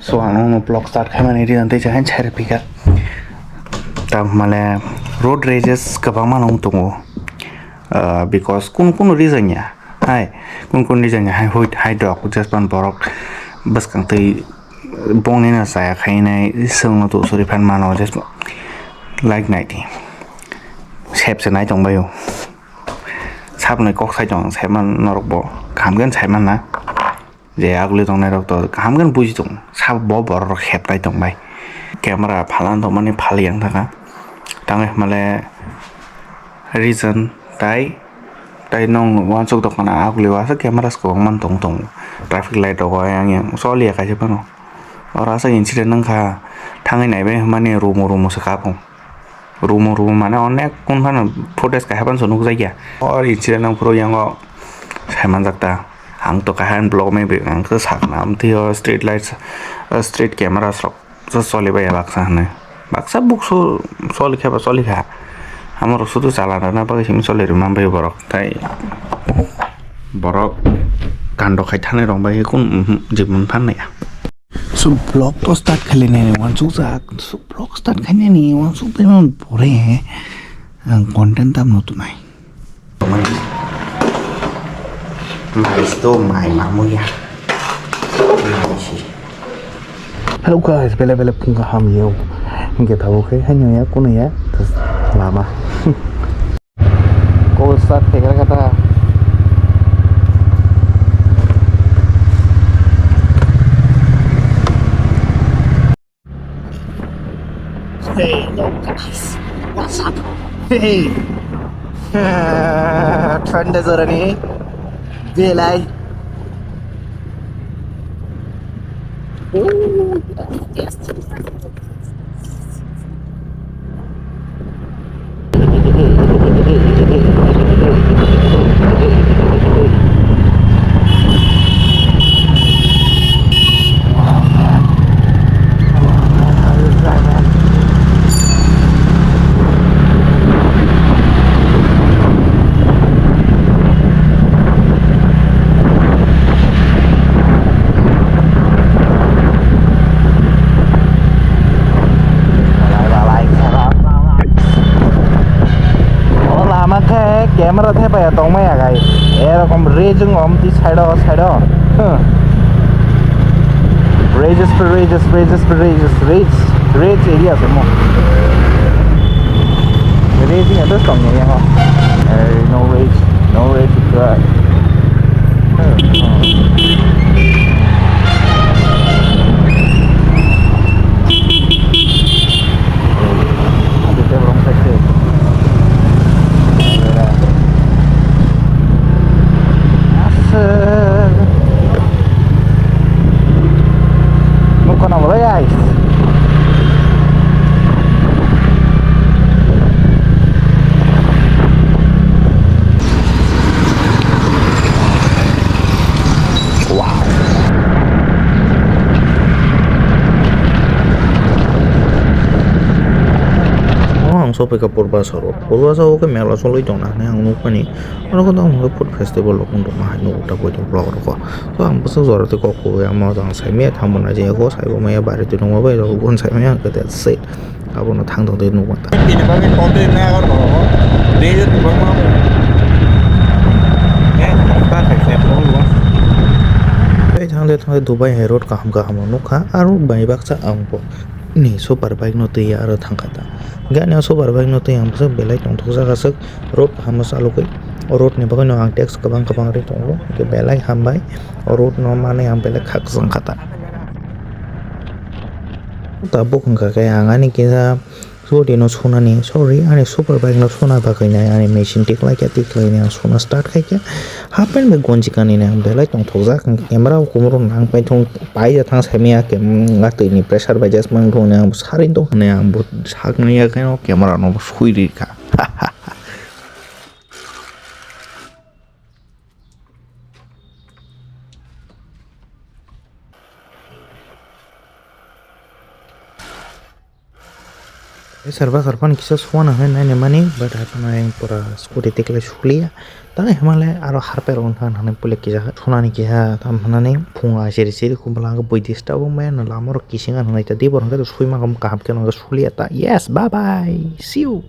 so ang blog start khamani ri ante jahan chare pika ta male road rages kabang manong tungo because kun reason ya hai kun reason ya hai dog just pan borok bas kang tei bong ni na sa khainai sung to sori phan mano just like night sep se nai tong bayo sap noi kok sai jong sai man norok bo kham gan sai man na je agli tong nai rok to kham gan buji tong sap bo bor rok hep tai tong bai camera phalan to mani phaliang thaka tangai male reason tai nong wan chok to kana agli wa sa camera ko man tong traffic light ro yang so lia ka je pano ora sa incident nang kha thangai nai be mani rumo sa ka pong rumo mana onek kun phan footage ka haban sonuk jaya or incident nang pro yang saiman jakta ang to ka han blog me be ang ka sak nam thi street lights street camera so soli ba baksa ne baksa book so likha amar sudu chala na ba sim soli rum ba borok tai borok kando khai thane rong ba kun jimun phan ne so blog to start khale ne wan chu sa so blog start khane ni wan su pe mon pore content tam no tu nai mai sto mai mamuya hello guys bele punga ham yo nge thawo khe hanyo ya kun ya lama ko start thekra kata Hey, no guys, what's up? Hey, trend is already belai. Oh, yes. Camera thế bây giờ tông mấy à cái, era com rage ngom tí side rage area xem không, rage này rất tổng nhẹ không, no rage good. So peka purba saro ke mela soloi dong na ang nuk pani ono ko dong food festival lokun dong ma no uta bo blog ro so ang busa zoro te ko ko ya ma dang sai me tham na je ko sai bo me ya bare te no ba ro gon sai me ka te set abo no thang dong de no ta ki ba ke ponte na ga ro de je ba ma ta khai se bo lo pe thang de dubai he road ka ham no kha aru bai bak cha ang bo ni super bike no te ya ro thang kata gane super bike no te yang se belai tong thosa ga sak road ham salu kai road ne bagai no ang tax kabang ri tong ke belai ham bai road no mane yang belai khak sang kata ta bok ga ka yang ani ke sa so de no sona ni sorry ani super bike no sona ba kai na ani machine tik lai ka tik lai na sona start khai ke hapen be gonji kan ni na belai tong thosa camera kumro nang pai thong pai ja thang semia ke nga te ni pressure ba jas mang thong na sarin to ne ang bot sak ni ya ka camera no sui ri ka Serba serban kisa suana hai nai mani but apana yang pura scooty tekle shulia ta himale aro harper on han han pule kisa sunani kisa tam hanani phunga seri seri kumbala ga boidista bo me na lamor kisinga hanai ta dibor hanga to suima kam kahap ke no sulia ta yes bye bye see you.